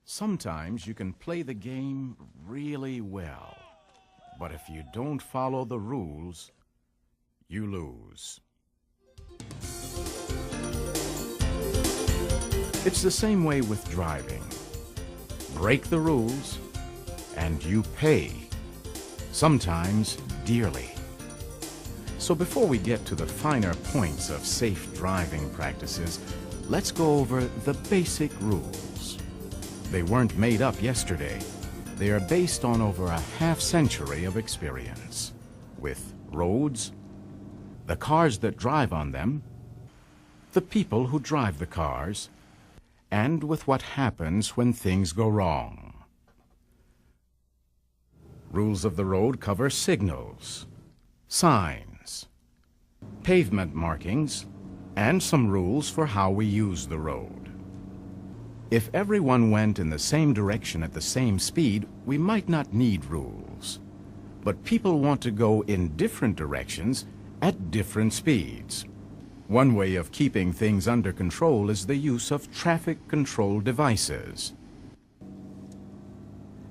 Sometimes you can play the game really well, but if you don't follow the rules, you lose. It's the same way with driving. Break the rules, and you pay, sometimes dearly. So before we get to the finer points of safe driving practices, let's go over the basic rules. They weren't made up yesterday. They are based on over a half-century of experience with roads, the cars that drive on them, the people who drive the cars, and with what happens when things go wrong. Rules of the road cover signals, signs, pavement markings, and some rules for how we use the road. If everyone went in the same direction at the same speed, we might not need rules. But people want to go in different directions at different speeds. One way of keeping things under control is the use of traffic control devices.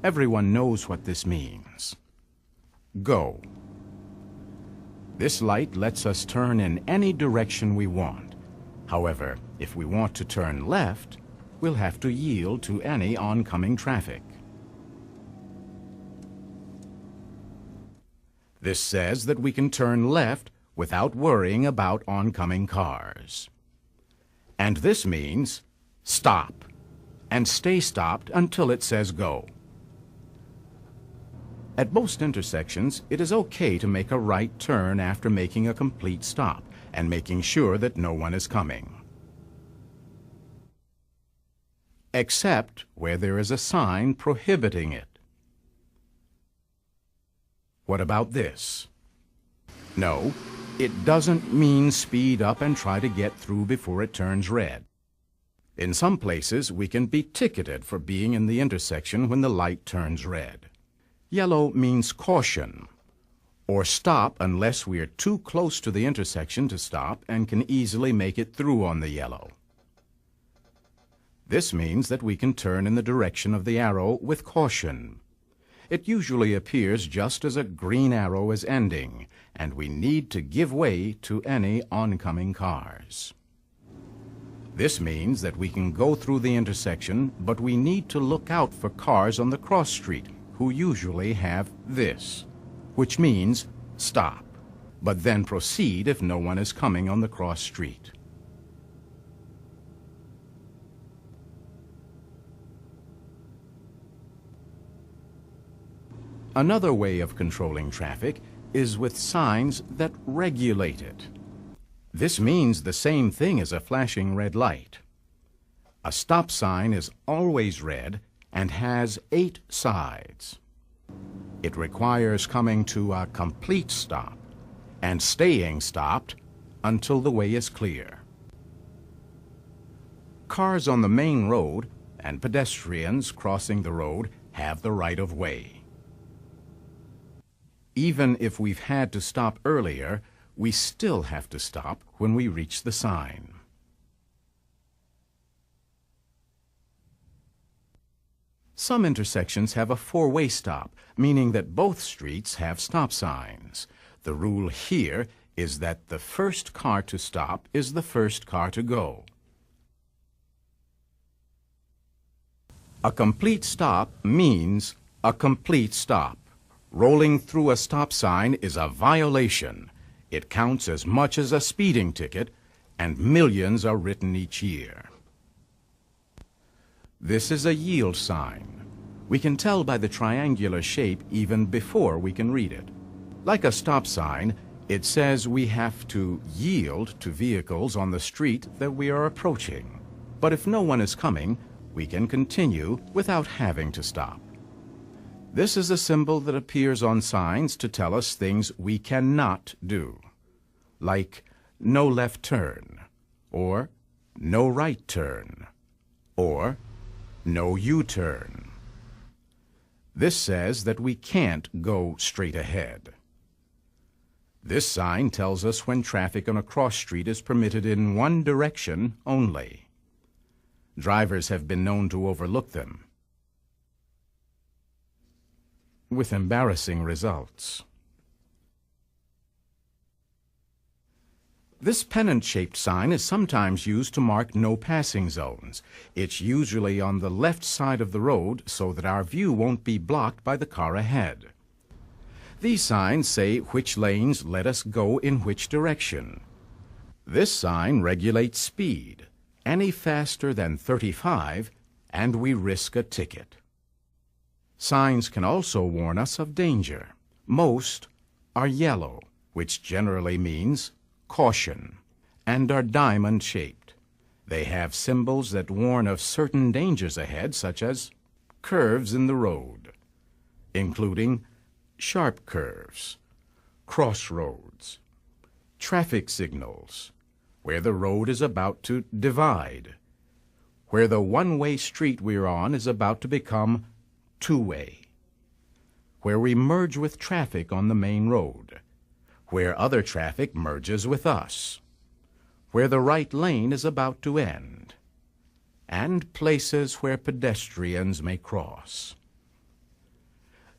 Everyone knows what this means. Go. This light lets us turn in any direction we want. However, if we want to turn left, we'll have to yield to any oncoming traffic. This says that we can turn left without worrying about oncoming cars. And this means stop, and stay stopped until it says go. At most intersections, it is okay to make a right turn after making a complete stop and making sure that no one is coming. Except where there is a sign prohibiting it. What about this? No, it doesn't mean speed up and try to get through before it turns red. In some places, we can be ticketed for being in the intersection when the light turns red. Yellow means caution, or stop unless we are too close to the intersection to stop and can easily make it through on the yellow. This means that we can turn in the direction of the arrow with caution. It usually appears just as a green arrow is ending, and we need to give way to any oncoming cars. This means that we can go through the intersection, but we need to look out for cars on the cross street who usually have this, which means stop, but then proceed if no one is coming on the cross street. Another way of controlling traffic is with signs that regulate it. This means the same thing as a flashing red light. A stop sign is always red and has 8 sides. It requires coming to a complete stop and staying stopped until the way is clear. Cars on the main road and pedestrians crossing the road have the right of way. Even if we've had to stop earlier, we still have to stop when we reach the sign. Some intersections have a 4-way stop, meaning that both streets have stop signs. The rule here is that the first car to stop is the first car to go. A complete stop means a complete stop. Rolling through a stop sign is a violation. It counts as much as a speeding ticket, and millions are written each year. This is a yield sign. We can tell by the triangular shape even before we can read it. Like a stop sign, it says we have to yield to vehicles on the street that we are approaching. But if no one is coming, we can continue without having to stop. This is a symbol that appears on signs to tell us things we cannot do, like no left turn, or no right turn, or no U-turn. This says that we can't go straight ahead. This sign tells us when traffic on a cross street is permitted in one direction only. Drivers have been known to overlook them. with embarrassing results. This pennant-shaped sign is sometimes used to mark no passing zones. It's usually on the left side of the road so that our view won't be blocked by the car ahead. These signs say which lanes let us go in which direction. This sign regulates speed. Any faster than 35, and we risk a ticket. Signs can also warn us of danger. Most are yellow, which generally means caution, and are diamond-shaped. They have symbols that warn of certain dangers ahead, such as curves in the road, including sharp curves, crossroads, traffic signals, where the road is about to divide, where the one-way street we're on is about to become two-way, where we merge with traffic on the main road, where other traffic merges with us, where the right lane is about to end, and places where pedestrians may cross.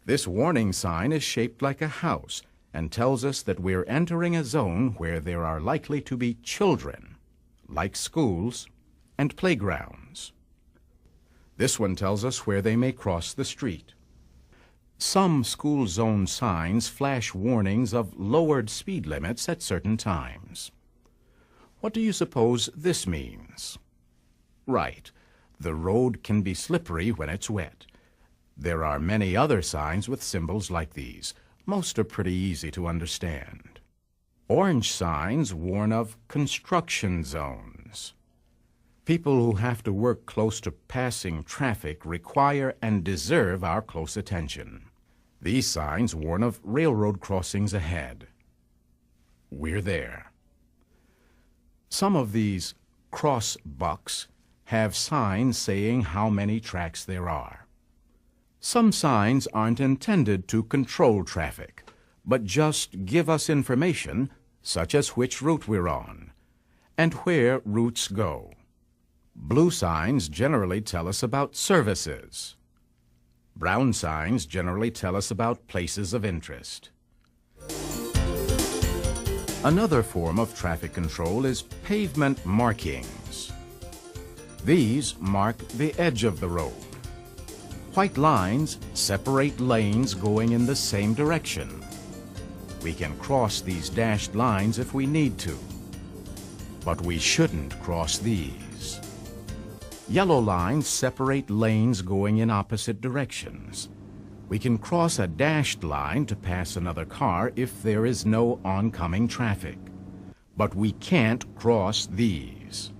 This warning sign is shaped like a house and tells us that we're entering a zone where there are likely to be children, like schools and playgrounds. This one tells us where they may cross the street. Some school zone signs flash warnings of lowered speed limits at certain times. What do you suppose this means? Right, the road can be slippery when it's wet. There are many other signs with symbols like these. Most are pretty easy to understand. Orange signs warn of construction zones. People who have to work close to passing traffic require and deserve our close attention. These signs warn of railroad crossings ahead. We're there. Some of these cross bucks have signs saying how many tracks there are. Some signs aren't intended to control traffic, but just give us information, such as which route we're on, and where routes go. Blue signs generally tell us about services. Brown signs generally tell us about places of interest. Another form of traffic control is pavement markings. These mark the edge of the road. White lines separate lanes going in the same direction. We can cross these dashed lines if we need to, but we shouldn't cross these. Yellow lines separate lanes going in opposite directions. We can cross a dashed line to pass another car if there is no oncoming traffic, but we can't cross these.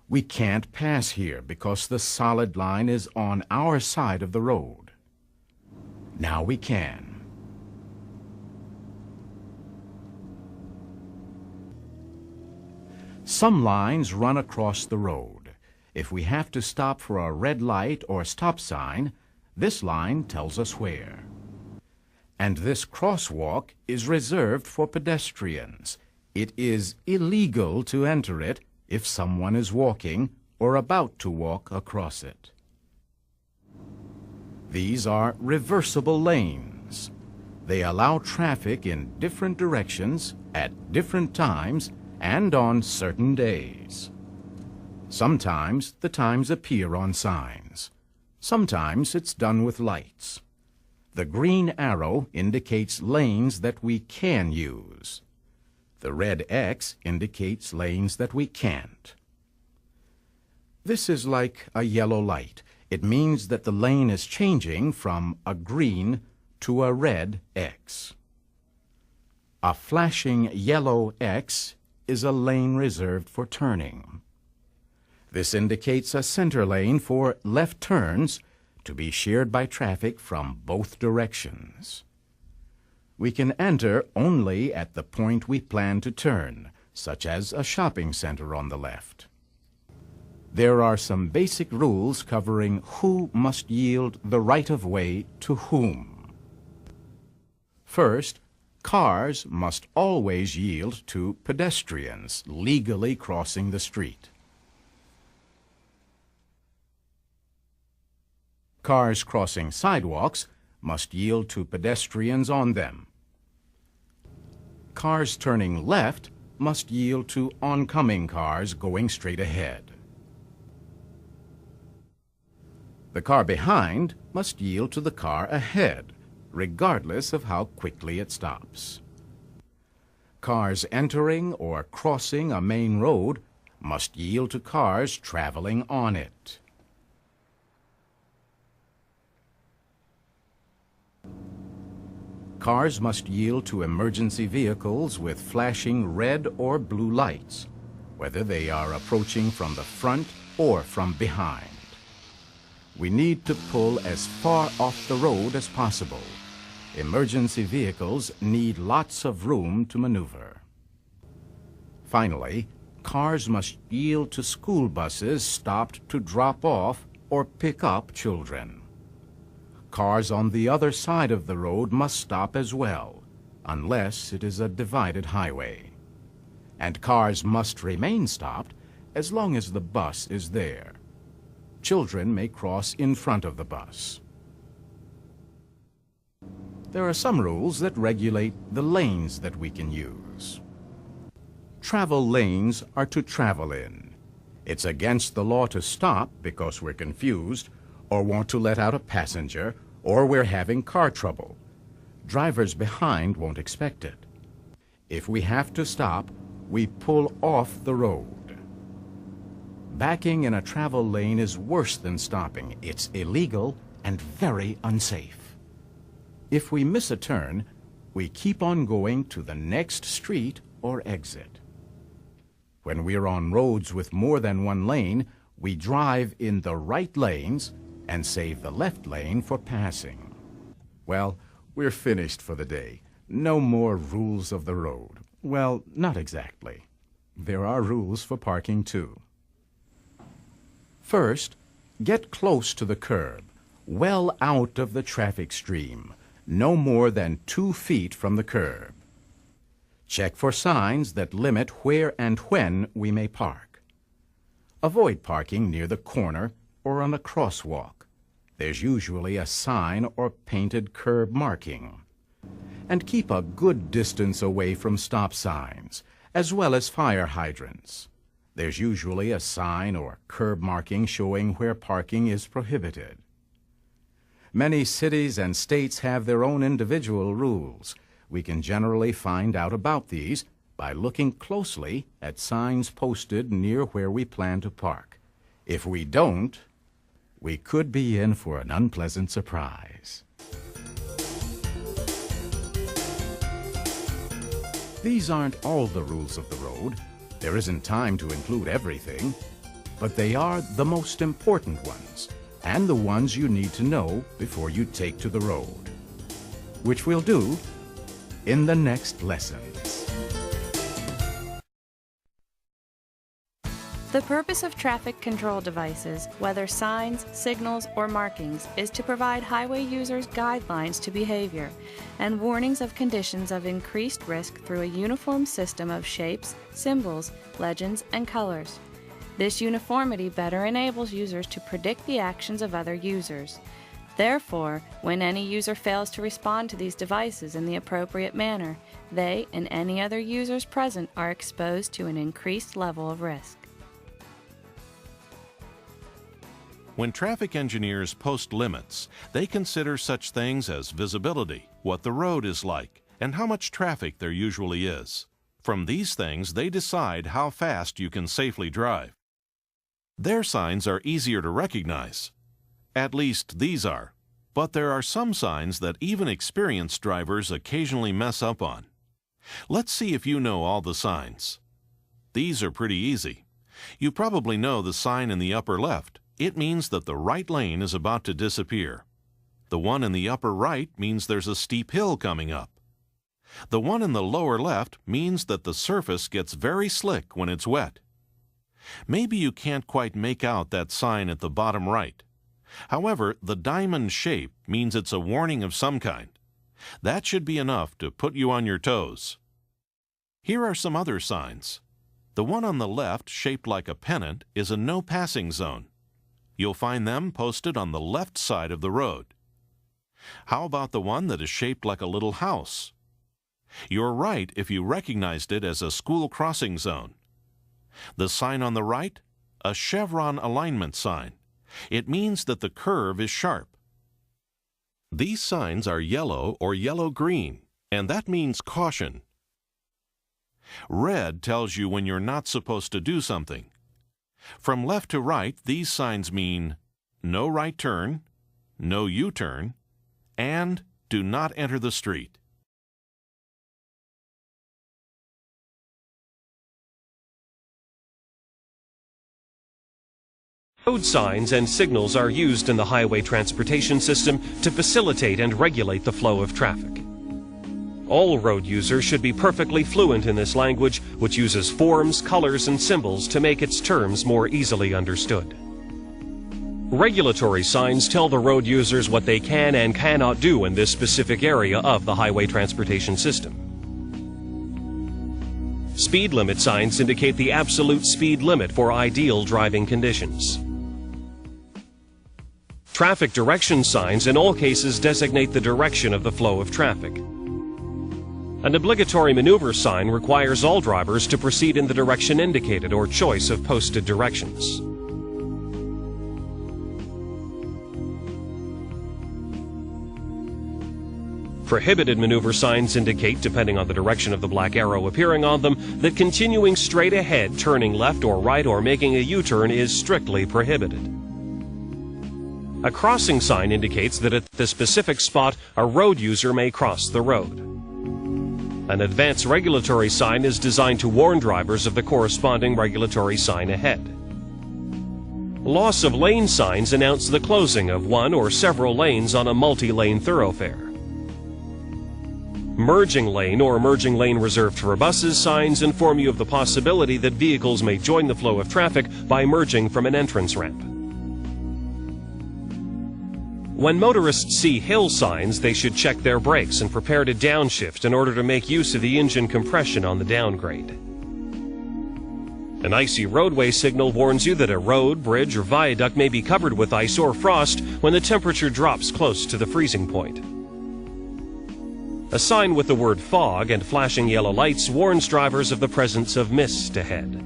We can't pass here because the solid line is on our side of the road. Now we can. Some lines run across the road. If we have to stop for a red light or stop sign, this line tells us where. And this crosswalk is reserved for pedestrians. It is illegal to enter it if someone is walking or about to walk across it. These are reversible lanes. They allow traffic in different directions at different times and on certain days. Sometimes the times appear on signs. Sometimes it's done with lights. The green arrow indicates lanes that we can use. The red X indicates lanes that we can't. This is like a yellow light. It means that the lane is changing from a green to a red X. A flashing yellow X is a lane reserved for turning. This indicates a center lane for left turns to be shared by traffic from both directions. We can enter only at the point we plan to turn, such as a shopping center on the left. There are some basic rules covering who must yield the right-of-way to whom. First, cars must always yield to pedestrians legally crossing the street. Cars crossing sidewalks must yield to pedestrians on them. Cars turning left must yield to oncoming cars going straight ahead. The car behind must yield to the car ahead, regardless of how quickly it stops. Cars entering or crossing a main road must yield to cars traveling on it. Cars must yield to emergency vehicles with flashing red or blue lights, whether they are approaching from the front or from behind. We need to pull as far off the road as possible. Emergency vehicles need lots of room to maneuver. Finally, cars must yield to school buses stopped to drop off or pick up children. Cars on the other side of the road must stop as well, unless it is a divided highway. And cars must remain stopped as long as the bus is there. Children may cross in front of the bus. There are some rules that regulate the lanes that we can use. Travel lanes are to travel in. It's against the law to stop because we're confused or want to let out a passenger or we're having car trouble. Drivers behind won't expect it. If we have to stop, we pull off the road. Backing in a travel lane is worse than stopping. It's illegal and very unsafe. If we miss a turn, we keep on going to the next street or exit. When we're on roads with more than one lane, we drive in the right lanes and save the left lane for passing. Well, we're finished for the day. No more rules of the road. Well, not exactly. There are rules for parking too. First, get close to the curb, well out of the traffic stream, no more than 2 feet from the curb. Check for signs that limit where and when we may park. Avoid parking near the corner or on a crosswalk. There's usually a sign or painted curb marking. And keep a good distance away from stop signs, as well as fire hydrants. There's usually a sign or curb marking showing where parking is prohibited. Many cities and states have their own individual rules. We can generally find out about these by looking closely at signs posted near where we plan to park. If we don't, we could be in for an unpleasant surprise. These aren't all the rules of the road. There isn't time to include everything, but they are the most important ones and the ones you need to know before you take to the road, which we'll do in the next lessons. The purpose of traffic control devices, whether signs, signals, or markings, is to provide highway users guidelines to behavior and warnings of conditions of increased risk through a uniform system of shapes, symbols, legends, and colors. This uniformity better enables users to predict the actions of other users. Therefore, when any user fails to respond to these devices in the appropriate manner, they and any other users present are exposed to an increased level of risk. When traffic engineers post limits, they consider such things as visibility, what the road is like, and how much traffic there usually is. From these things, they decide how fast you can safely drive. Their signs are easier to recognize. At least these are. But there are some signs that even experienced drivers occasionally mess up on. Let's see if you know all the signs. These are pretty easy. You probably know the sign in the upper left. It means that the right lane is about to disappear. The one in the upper right means there's a steep hill coming up. The one in the lower left means that the surface gets very slick when it's wet. Maybe you can't quite make out that sign at the bottom right. However, the diamond shape means it's a warning of some kind. That should be enough to put you on your toes. Here are some other signs. The one on the left, shaped like a pennant, is a no passing zone. You'll find them posted on the left side of the road. How about the one that is shaped like a little house? You're right if you recognized it as a school crossing zone. The sign on the right? A chevron alignment sign. It means that the curve is sharp. These signs are yellow or yellow-green, and that means caution. Red tells you when you're not supposed to do something. From left to right, these signs mean no right turn, no U-turn, and do not enter the street. Road signs and signals are used in the highway transportation system to facilitate and regulate the flow of traffic. All road users should be perfectly fluent in this language, which uses forms, colors, and symbols to make its terms more easily understood. Regulatory signs tell the road users what they can and cannot do in this specific area of the highway transportation system. Speed limit signs indicate the absolute speed limit for ideal driving conditions. Traffic direction signs in all cases designate the direction of the flow of traffic. An obligatory maneuver sign requires all drivers to proceed in the direction indicated or choice of posted directions. Prohibited maneuver signs indicate, depending on the direction of the black arrow appearing on them, that continuing straight ahead, turning left or right, or making a U-turn is strictly prohibited. A crossing sign indicates that at the specific spot, a road user may cross the road. An advance regulatory sign is designed to warn drivers of the corresponding regulatory sign ahead. Loss of lane signs announce the closing of one or several lanes on a multi-lane thoroughfare. Merging lane or merging lane reserved for buses signs inform you of the possibility that vehicles may join the flow of traffic by merging from an entrance ramp. When motorists see hill signs, they should check their brakes and prepare to downshift in order to make use of the engine compression on the downgrade. An icy roadway signal warns you that a road, bridge, or viaduct may be covered with ice or frost when the temperature drops close to the freezing point. A sign with the word fog and flashing yellow lights warns drivers of the presence of mist ahead.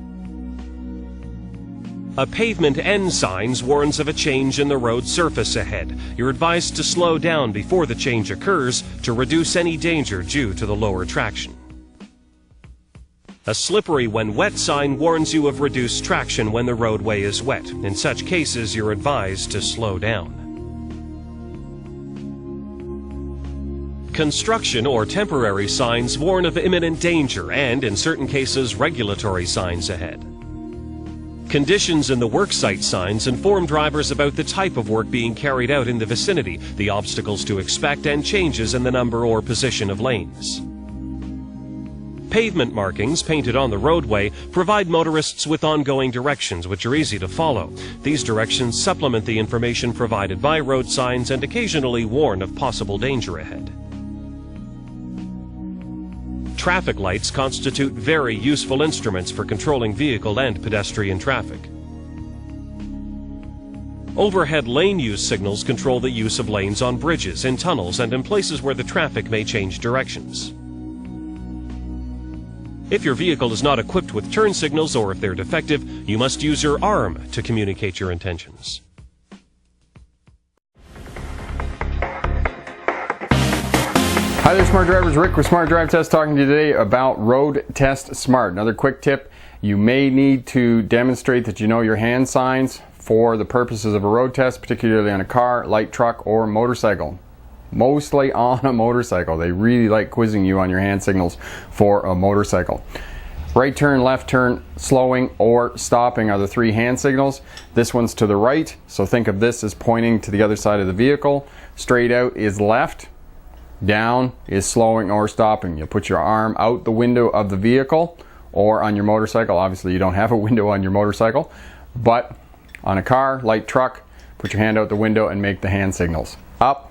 A pavement end sign warns of a change in the road surface ahead. You're advised to slow down before the change occurs to reduce any danger due to the lower traction. A slippery when wet sign warns you of reduced traction when the roadway is wet. In such cases, you're advised to slow down. Construction or temporary signs warn of imminent danger and, in certain cases, regulatory signs ahead. Conditions in the worksite signs inform drivers about the type of work being carried out in the vicinity, the obstacles to expect, and changes in the number or position of lanes. Pavement markings painted on the roadway provide motorists with ongoing directions which are easy to follow. These directions supplement the information provided by road signs and occasionally warn of possible danger ahead. Traffic lights constitute very useful instruments for controlling vehicle and pedestrian traffic. Overhead lane use signals control the use of lanes on bridges, in tunnels, and in places where the traffic may change directions. If your vehicle is not equipped with turn signals or if they're defective, you must use your arm to communicate your intentions. Hi there, Smart Drivers. Rick with Smart Drive Test talking to you today about Road Test Smart. Another quick tip, you may need to demonstrate that you know your hand signs for the purposes of a road test, particularly on a car, light truck, or motorcycle. Mostly on a motorcycle. They really like quizzing you on your hand signals for a motorcycle. Right turn, left turn, slowing, or stopping are the three hand signals. This one's to the right, so think of this as pointing to the other side of the vehicle. Straight out is left. Down is slowing or stopping. You put your arm out the window of the vehicle or on your motorcycle. Obviously you don't have a window on your motorcycle, but on a car, light truck, put your hand out the window and make the hand signals. Up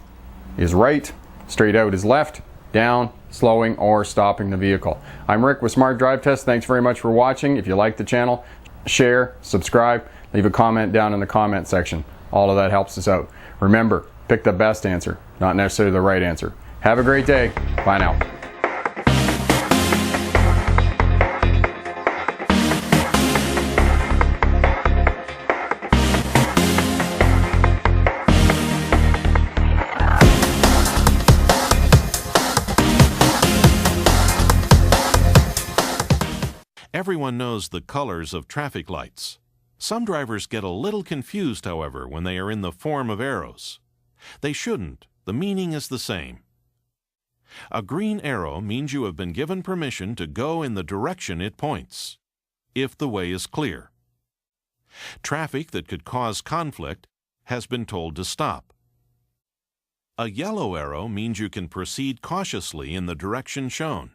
is right, straight out is left, down, slowing or stopping the vehicle. I'm Rick with Smart Drive Test. Thanks very much for watching. If you like the channel, share, subscribe, leave a comment down in the comment section. All of that helps us out. Remember, Pick the best answer, not necessarily the right answer. Have a great day. Bye now. Everyone knows the colors of traffic lights. Some drivers get a little confused, however, when they are in the form of arrows. They shouldn't. The meaning is the same. A green arrow means you have been given permission to go in the direction it points, if the way is clear. Traffic that could cause conflict has been told to stop. A yellow arrow means you can proceed cautiously in the direction shown.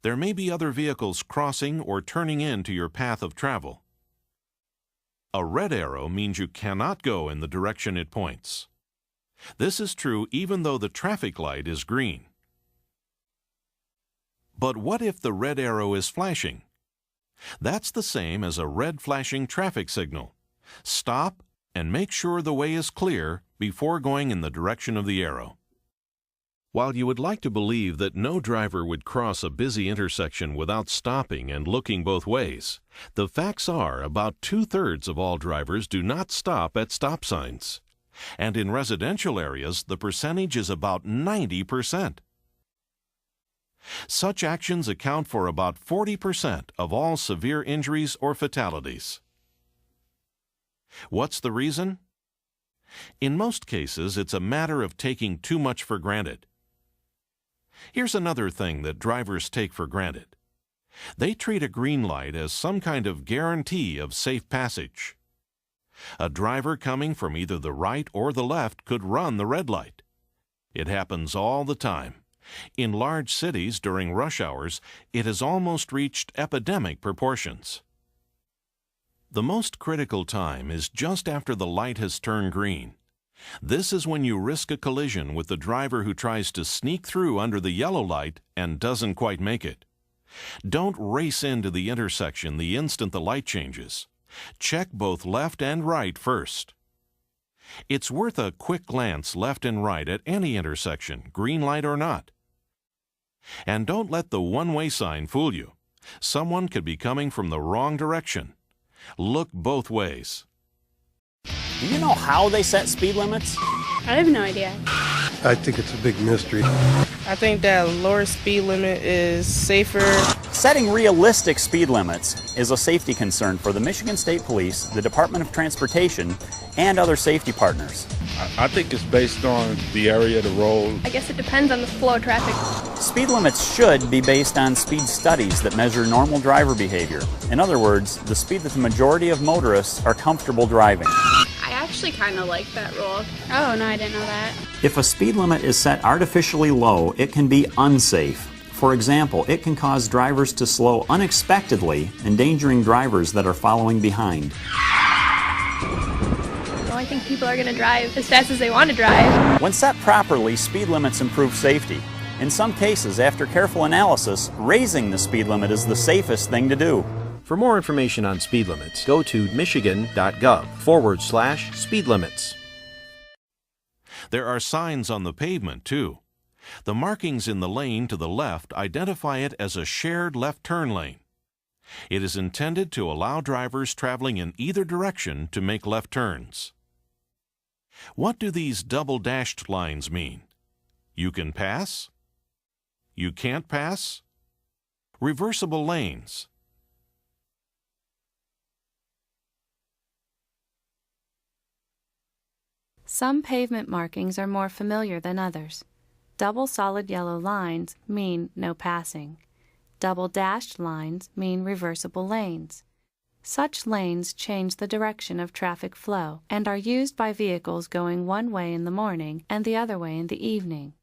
There may be other vehicles crossing or turning into your path of travel. A red arrow means you cannot go in the direction it points. This is true even though the traffic light is green. But what if the red arrow is flashing? That's the same as a red flashing traffic signal. Stop and make sure the way is clear before going in the direction of the arrow. While you would like to believe that no driver would cross a busy intersection without stopping and looking both ways, the facts are about 2/3 of all drivers do not stop at stop signs. And in residential areas, the percentage is about 90%. Such actions account for about 40% of all severe injuries or fatalities. What's the reason? In most cases, it's a matter of taking too much for granted. Here's another thing that drivers take for granted. They treat a green light as some kind of guarantee of safe passage. A driver coming from either the right or the left could run the red light. It happens all the time. In large cities during rush hours, it has almost reached epidemic proportions. The most critical time is just after the light has turned green. This is when you risk a collision with the driver who tries to sneak through under the yellow light and doesn't quite make it. Don't race into the intersection the instant the light changes. Check both left and right first. It's worth a quick glance left and right at any intersection, green light or not. And don't let the one-way sign fool you. Someone could be coming from the wrong direction. Look both ways. Do you know how they set speed limits? I have no idea. I think it's a big mystery. I think that a lower speed limit is safer. Setting realistic speed limits is a safety concern for the Michigan State Police, the Department of Transportation, and other safety partners. I think it's based on the area of the road. I guess it depends on the flow of traffic. Speed limits should be based on speed studies that measure normal driver behavior. In other words, the speed that the majority of motorists are comfortable driving. I actually kind of like that rule. Oh, no, I didn't know that. If a speed limit is set artificially low, it can be unsafe. For example, it can cause drivers to slow unexpectedly, endangering drivers that are following behind. Well, I think people are going to drive as fast as they want to drive. When set properly, speed limits improve safety. In some cases, after careful analysis, raising the speed limit is the safest thing to do. For more information on speed limits, go to michigan.gov/speed limits. There are signs on the pavement, too. The markings in the lane to the left identify it as a shared left turn lane. It is intended to allow drivers traveling in either direction to make left turns. What do these double-dashed lines mean? You can pass? You can't pass? Reversible lanes. Some pavement markings are more familiar than others. Double solid yellow lines mean no passing. Double dashed lines mean reversible lanes. Such lanes change the direction of traffic flow and are used by vehicles going one way in the morning and the other way in the evening.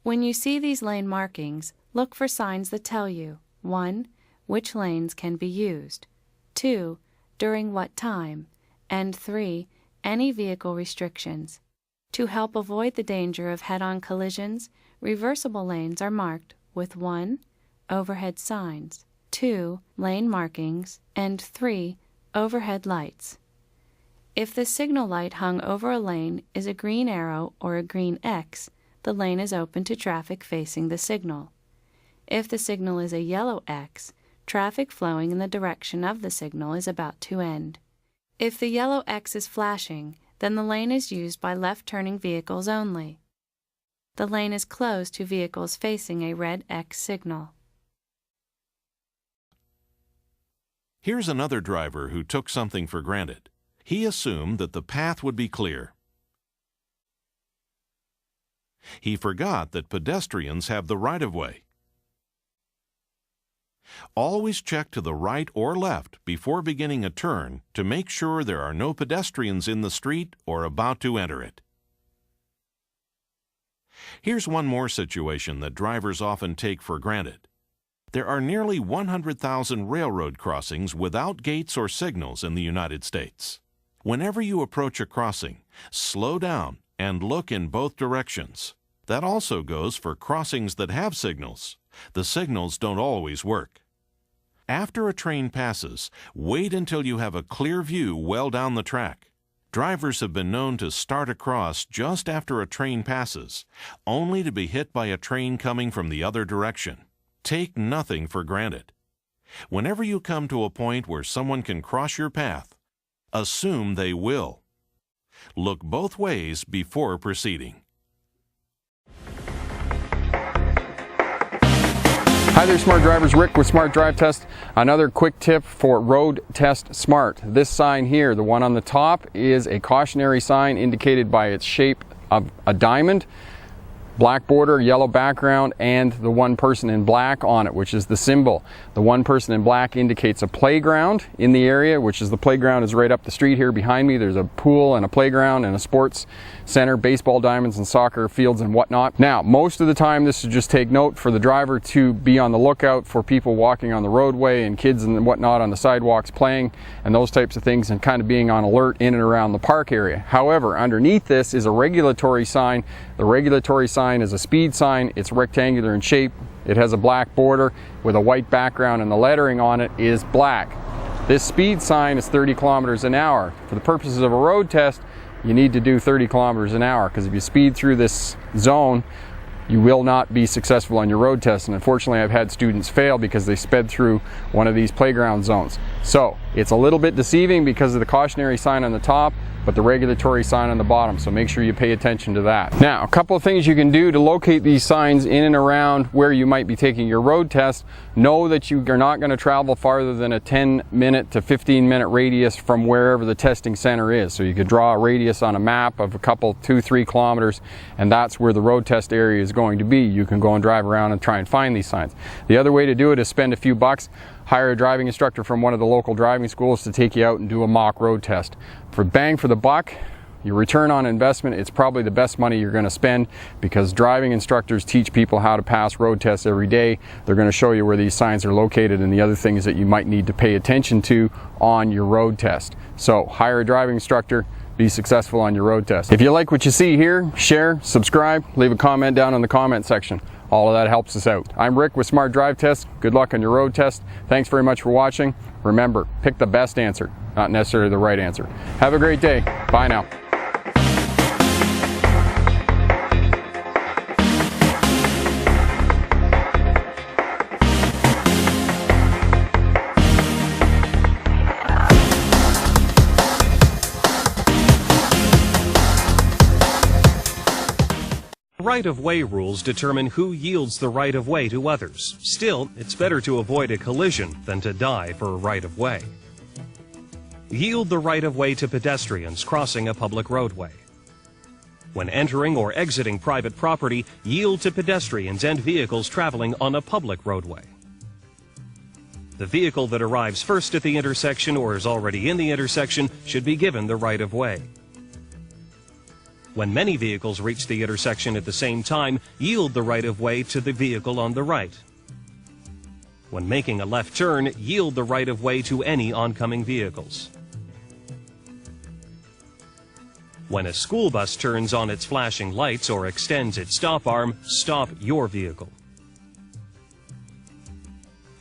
When you see these lane markings, look for signs that tell you 1. Which lanes can be used, 2. During what time, and 3. Any vehicle restrictions. To help avoid the danger of head-on collisions, reversible lanes are marked with 1. Overhead signs, 2. Lane markings, and 3. Overhead lights. If the signal light hung over a lane is a green arrow or a green X, the lane is open to traffic facing the signal. If the signal is a yellow X, traffic flowing in the direction of the signal is about to end. If the yellow X is flashing, then the lane is used by left-turning vehicles only. The lane is closed to vehicles facing a red X signal. Here's another driver who took something for granted. He assumed that the path would be clear. He forgot that pedestrians have the right-of-way. Always check to the right or left before beginning a turn to make sure there are no pedestrians in the street or about to enter it. Here's one more situation that drivers often take for granted. There are nearly 100,000 railroad crossings without gates or signals in the United States. Whenever you approach a crossing, slow down and look in both directions. That also goes for crossings that have signals. The signals don't always work. After a train passes, wait until you have a clear view well down the track. Drivers have been known to start across just after a train passes, only to be hit by a train coming from the other direction. Take nothing for granted. Whenever you come to a point where someone can cross your path, assume they will. Look both ways before proceeding. Hi there, Smart Drivers. Rick with Smart Drive Test. Another quick tip for Road Test Smart. This sign here, the one on the top, is a cautionary sign indicated by its shape of a diamond, black border, yellow background, and the one person in black on it, which is the symbol. The one person in black indicates a playground in the area, which is the playground is right up the street here behind me. There's a pool and a playground and a sports center, baseball diamonds and soccer fields and whatnot. Now, most of the time this is just take note for the driver to be on the lookout for people walking on the roadway and kids and whatnot on the sidewalks playing and those types of things, and kind of being on alert in and around the park area. However, underneath this is a regulatory sign. The regulatory sign is a speed sign. It's rectangular in shape. It has a black border with a white background, and the lettering on it is black. This speed sign is 30 kilometers an hour. For the purposes of a road test, you need to do 30 kilometers an hour, because if you speed through this zone, you will not be successful on your road test. And unfortunately, I've had students fail because they sped through one of these playground zones. So it's a little bit deceiving because of the cautionary sign on the top, but the regulatory sign on the bottom, so make sure you pay attention to that. Now, a couple of things you can do to locate these signs in and around where you might be taking your road test. Know that you are not going to travel farther than a 10-minute to 15-minute radius from wherever the testing center is. So you could draw a radius on a map of a couple, 2-3 kilometers, and that's where the road test area is going to be. You can go and drive around and try and find these signs. The other way to do it is spend a few bucks, hire a driving instructor from one of the local driving schools to take you out and do a mock road test. For bang for the buck, your return on investment, it's probably the best money you're going to spend, because driving instructors teach people how to pass road tests every day. They're going to show you where these signs are located and the other things that you might need to pay attention to on your road test. So hire a driving instructor, be successful on your road test. If you like what you see here, share, subscribe, leave a comment down in the comment section. All of that helps us out. I'm Rick with Smart Drive Test. Good luck on your road test. Thanks very much for watching. Remember, pick the best answer, not necessarily the right answer. Have a great day. Bye now. Right-of-way rules determine who yields the right-of-way to others. Still, it's better to avoid a collision than to die for a right-of-way. Yield the right-of-way to pedestrians crossing a public roadway. When entering or exiting private property, yield to pedestrians and vehicles traveling on a public roadway. The vehicle that arrives first at the intersection or is already in the intersection should be given the right-of-way. When many vehicles reach the intersection at the same time, yield the right-of-way to the vehicle on the right. When making a left turn, yield the right-of-way to any oncoming vehicles. When a school bus turns on its flashing lights or extends its stop arm, stop your vehicle.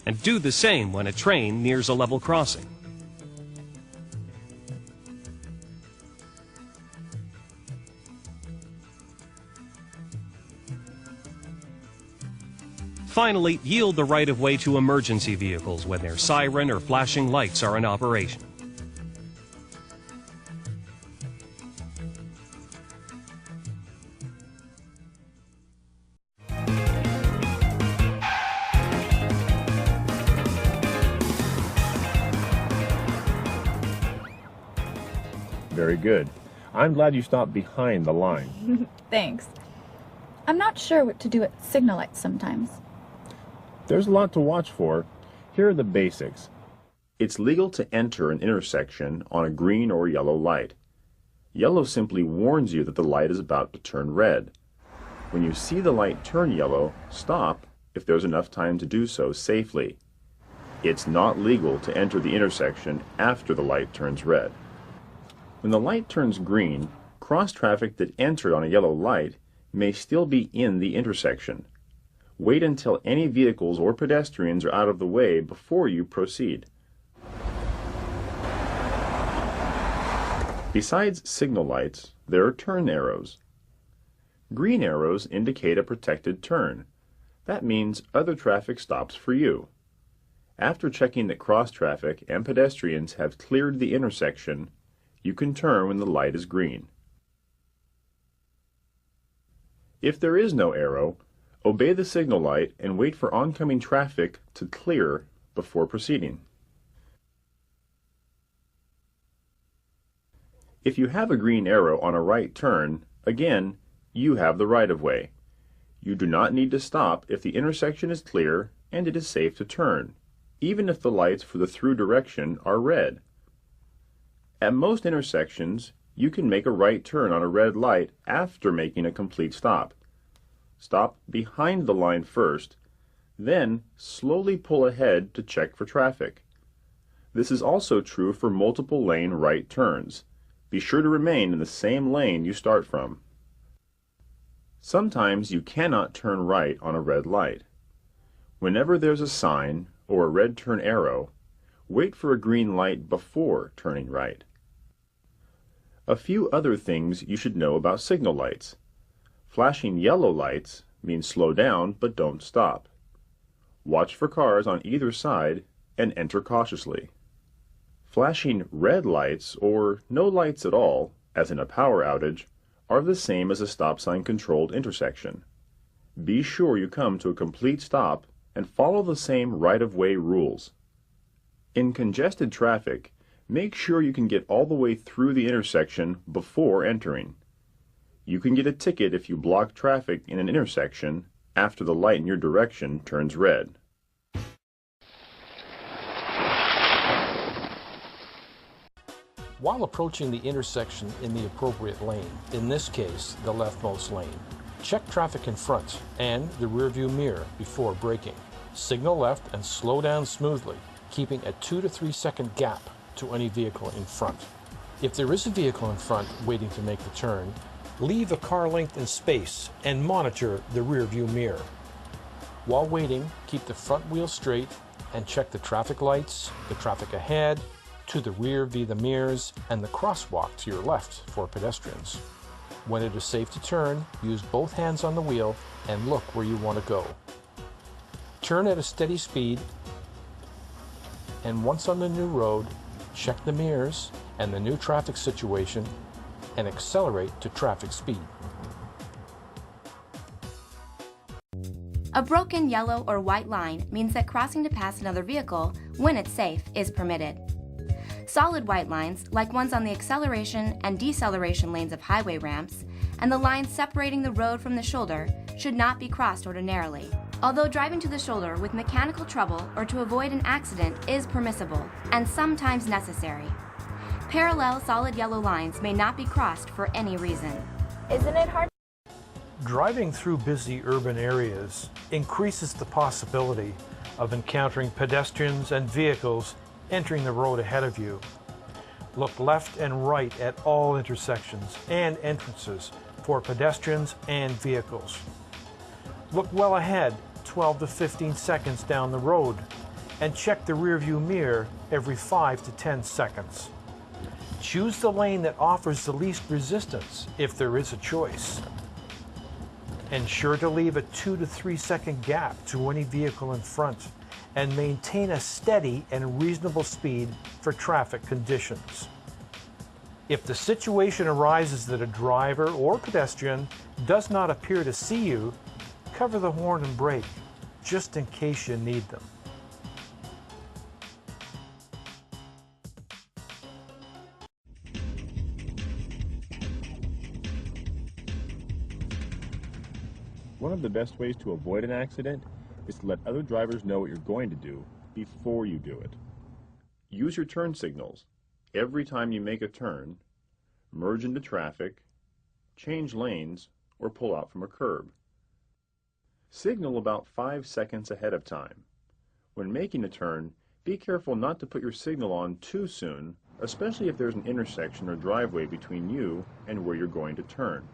And do the same when a train nears a level crossing. Finally, yield the right-of-way to emergency vehicles when their siren or flashing lights are in operation. Very good. I'm glad you stopped behind the line. Thanks. I'm not sure what to do at signal lights sometimes. There's a lot to watch for. Here are the basics. It's legal to enter an intersection on a green or yellow light. Yellow simply warns you that the light is about to turn red. When you see the light turn yellow, stop if there's enough time to do so safely. It's not legal to enter the intersection after the light turns red. When the light turns green, cross traffic that entered on a yellow light may still be in the intersection. Wait until any vehicles or pedestrians are out of the way before you proceed. Besides signal lights, there are turn arrows. Green arrows indicate a protected turn. That means other traffic stops for you. After checking that cross traffic and pedestrians have cleared the intersection, you can turn when the light is green. If there is no arrow, obey the signal light and wait for oncoming traffic to clear before proceeding. If you have a green arrow on a right turn, again, you have the right-of-way. You do not need to stop if the intersection is clear and it is safe to turn, even if the lights for the through direction are red. At most intersections, you can make a right turn on a red light after making a complete stop. Stop behind the line first, then slowly pull ahead to check for traffic. This is also true for multiple lane right turns. Be sure to remain in the same lane you start from. Sometimes you cannot turn right on a red light. Whenever there's a sign or a red turn arrow, wait for a green light before turning right. A few other things you should know about signal lights. Flashing yellow lights means slow down but don't stop. Watch for cars on either side and enter cautiously. Flashing red lights, or no lights at all, as in a power outage, are the same as a stop sign controlled intersection. Be sure you come to a complete stop and follow the same right-of-way rules. In congested traffic, make sure you can get all the way through the intersection before entering. You can get a ticket if you block traffic in an intersection after the light in your direction turns red. While approaching the intersection in the appropriate lane, in this case, the leftmost lane, check traffic in front and the rearview mirror before braking. Signal left and slow down smoothly, keeping a 2 to 3 second gap to any vehicle in front. If there is a vehicle in front waiting to make the turn, leave a car length in space and monitor the rearview mirror. While waiting, keep the front wheel straight and check the traffic lights, the traffic ahead, to the rear via the mirrors, and the crosswalk to your left for pedestrians. When it is safe to turn, use both hands on the wheel and look where you want to go. Turn at a steady speed, and once on the new road, check the mirrors and the new traffic situation and accelerate to traffic speed. A broken yellow or white line means that crossing to pass another vehicle, when it's safe, is permitted. Solid white lines, like ones on the acceleration and deceleration lanes of highway ramps, and the lines separating the road from the shoulder, should not be crossed ordinarily. Although driving to the shoulder with mechanical trouble or to avoid an accident is permissible, and sometimes necessary. Parallel solid yellow lines may not be crossed for any reason. Isn't it hard? Driving through busy urban areas increases the possibility of encountering pedestrians and vehicles entering the road ahead of you. Look left and right at all intersections and entrances for pedestrians and vehicles. Look well ahead 12 to 15 seconds down the road and check the rearview mirror every 5 to 10 seconds. Choose the lane that offers the least resistance if there is a choice. Ensure to leave a 2 to 3 second gap to any vehicle in front and maintain a steady and reasonable speed for traffic conditions. If the situation arises that a driver or pedestrian does not appear to see you, cover the horn and brake, just in case you need them. One of the best ways to avoid an accident is to let other drivers know what you're going to do before you do it. Use your turn signals every time you make a turn, merge into traffic, change lanes, or pull out from a curb. Signal about 5 seconds ahead of time. When making a turn, be careful not to put your signal on too soon, especially if there's an intersection or driveway between you and where you're going to turn.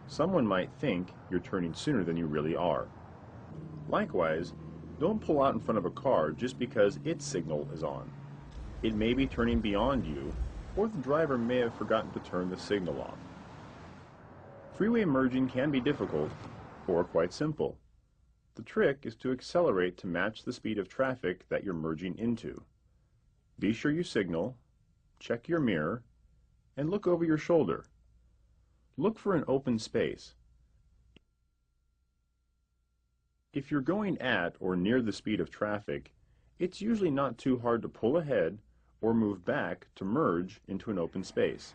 Someone might think you're turning sooner than you really are. Likewise, don't pull out in front of a car just because its signal is on. It may be turning beyond you, or the driver may have forgotten to turn the signal off. Freeway merging can be difficult, or quite simple. The trick is to accelerate to match the speed of traffic that you're merging into. Be sure you signal, check your mirror, and look over your shoulder. Look for an open space. If you're going at or near the speed of traffic, it's usually not too hard to pull ahead or move back to merge into an open space.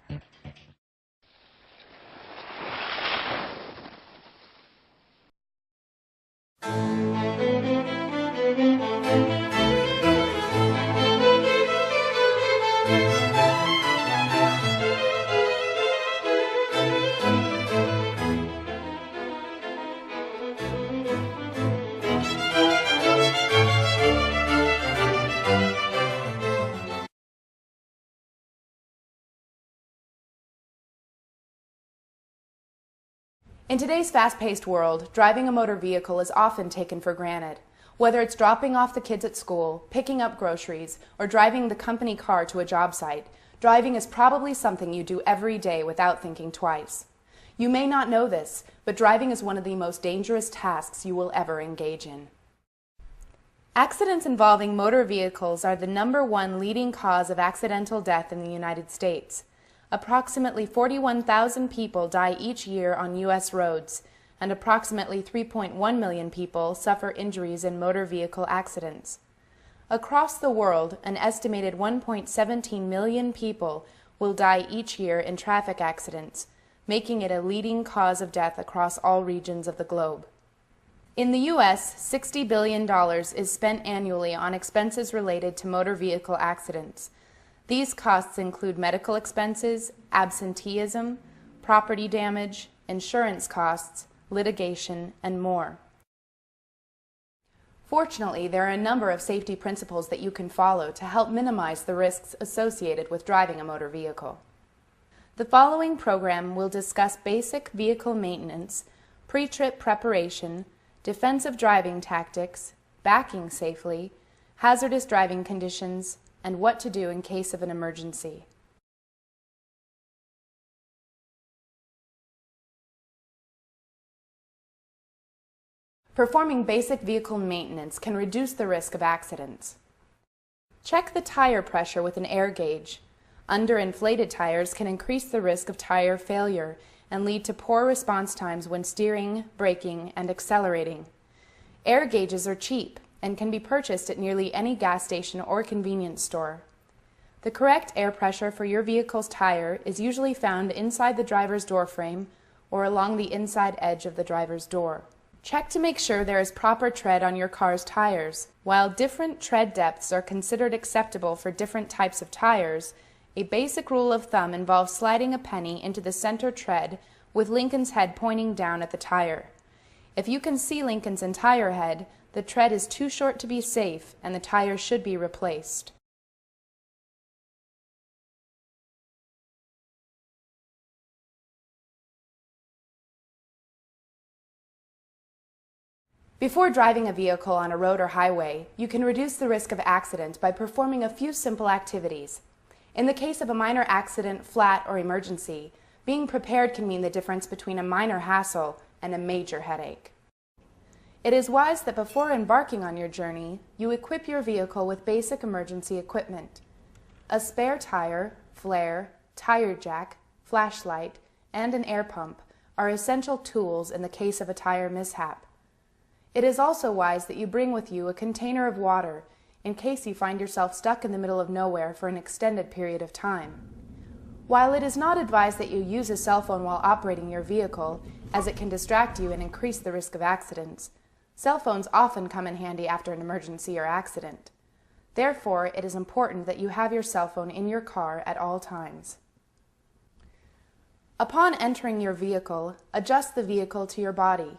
In today's fast-paced world, driving a motor vehicle is often taken for granted. Whether it's dropping off the kids at school, picking up groceries, or driving the company car to a job site, driving is probably something you do every day without thinking twice. You may not know this, but driving is one of the most dangerous tasks you will ever engage in. Accidents involving motor vehicles are the #1 leading cause of accidental death in the United States. Approximately 41,000 people die each year on U.S. roads, and approximately 3.1 million people suffer injuries in motor vehicle accidents. Across the world, an estimated 1.17 million people will die each year in traffic accidents, making it a leading cause of death across all regions of the globe. In the U.S., $60 billion is spent annually on expenses related to motor vehicle accidents. These costs include medical expenses, absenteeism, property damage, insurance costs, litigation, and more. Fortunately, there are a number of safety principles that you can follow to help minimize the risks associated with driving a motor vehicle. The following program will discuss basic vehicle maintenance, pre-trip preparation, defensive driving tactics, backing safely, hazardous driving conditions, and what to do in case of an emergency. Performing basic vehicle maintenance can reduce the risk of accidents. Check the tire pressure with an air gauge. Underinflated tires can increase the risk of tire failure and lead to poor response times when steering, braking, and accelerating. Air gauges are cheap and can be purchased at nearly any gas station or convenience store. The correct air pressure for your vehicle's tire is usually found inside the driver's door frame or along the inside edge of the driver's door. Check to make sure there is proper tread on your car's tires. While different tread depths are considered acceptable for different types of tires, a basic rule of thumb involves sliding a penny into the center tread with Lincoln's head pointing down at the tire. If you can see Lincoln's entire head, the tread is too short to be safe and the tire should be replaced. Before driving a vehicle on a road or highway, you can reduce the risk of accident by performing a few simple activities. In the case of a minor accident, flat, or emergency, being prepared can mean the difference between a minor hassle and a major headache. It is wise that before embarking on your journey, you equip your vehicle with basic emergency equipment. A spare tire, flare, tire jack, flashlight, and an air pump are essential tools in the case of a tire mishap. It is also wise that you bring with you a container of water in case you find yourself stuck in the middle of nowhere for an extended period of time. While it is not advised that you use a cell phone while operating your vehicle, as it can distract you and increase the risk of accidents, cell phones often come in handy after an emergency or accident. Therefore, it is important that you have your cell phone in your car at all times. Upon entering your vehicle, adjust the vehicle to your body.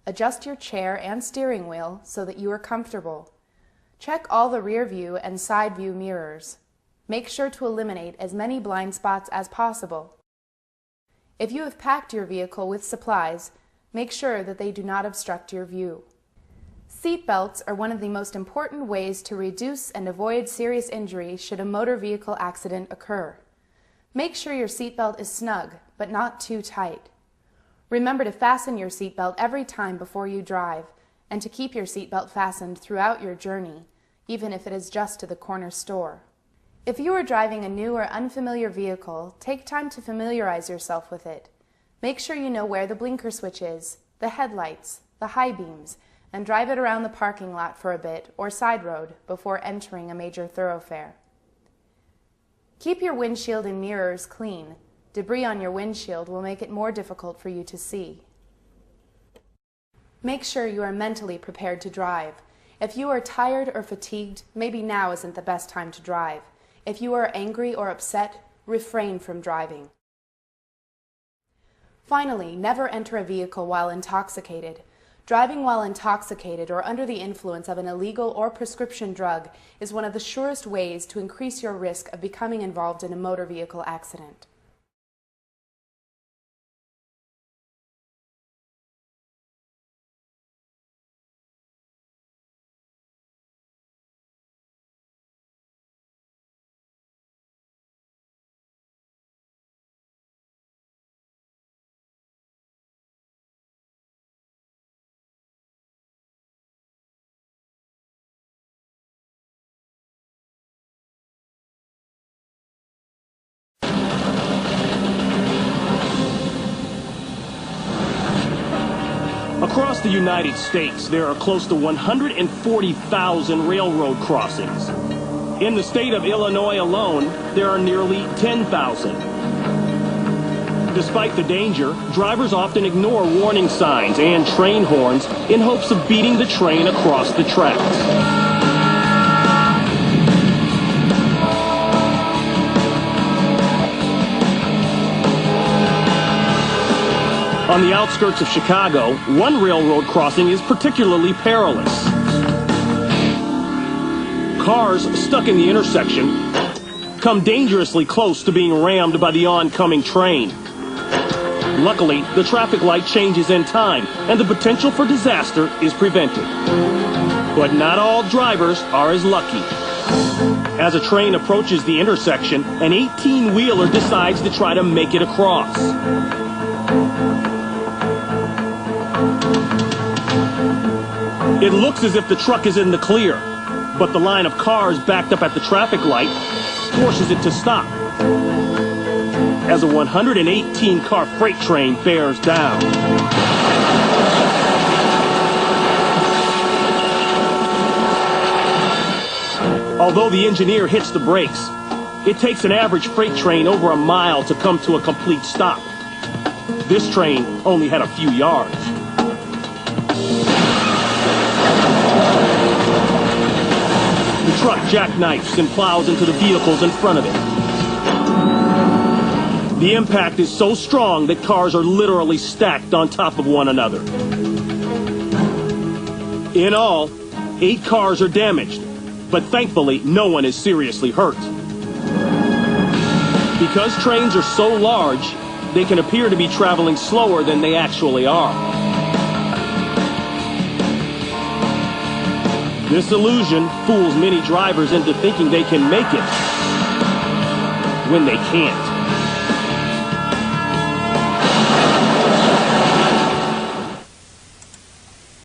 Adjust your chair and steering wheel so that you are comfortable. Check all the rear view and side view mirrors. Make sure to eliminate as many blind spots as possible. If you have packed your vehicle with supplies, make sure that they do not obstruct your view. Seat belts are one of the most important ways to reduce and avoid serious injury should a motor vehicle accident occur. Make sure your seat belt is snug, but not too tight. Remember to fasten your seat belt every time before you drive, and to keep your seat belt fastened throughout your journey, even if it is just to the corner store. If you are driving a new or unfamiliar vehicle, take time to familiarize yourself with it. Make sure you know where the blinker switch is, the headlights, the high beams, and drive it around the parking lot for a bit or side road before entering a major thoroughfare. Keep your windshield and mirrors clean. Debris on your windshield will make it more difficult for you to see. Make sure you are mentally prepared to drive. If you are tired or fatigued, maybe now isn't the best time to drive. If you are angry or upset, refrain from driving. Finally, never enter a vehicle while intoxicated. Driving while intoxicated or under the influence of an illegal or prescription drug is one of the surest ways to increase your risk of becoming involved in a motor vehicle accident. Across the United States, there are close to 140,000 railroad crossings. In the state of Illinois alone, there are nearly 10,000. Despite the danger, drivers often ignore warning signs and train horns in hopes of beating the train across the tracks. On the outskirts of Chicago, one railroad crossing is particularly perilous. Cars stuck in the intersection come dangerously close to being rammed by the oncoming train. Luckily, the traffic light changes in time, and the potential for disaster is prevented. But not all drivers are as lucky. As a train approaches the intersection, an 18-wheeler decides to try to make it across. It looks as if the truck is in the clear, but the line of cars backed up at the traffic light forces it to stop as a 118-car freight train bears down. Although the engineer hits the brakes, it takes an average freight train over a mile to come to a complete stop. This train only had a few yards. The truck jackknifes and plows into the vehicles in front of it. The impact is so strong that cars are literally stacked on top of one another. In all, 8 cars are damaged, but thankfully no one is seriously hurt. Because trains are so large, they can appear to be traveling slower than they actually are. This illusion fools many drivers into thinking they can make it when they can't.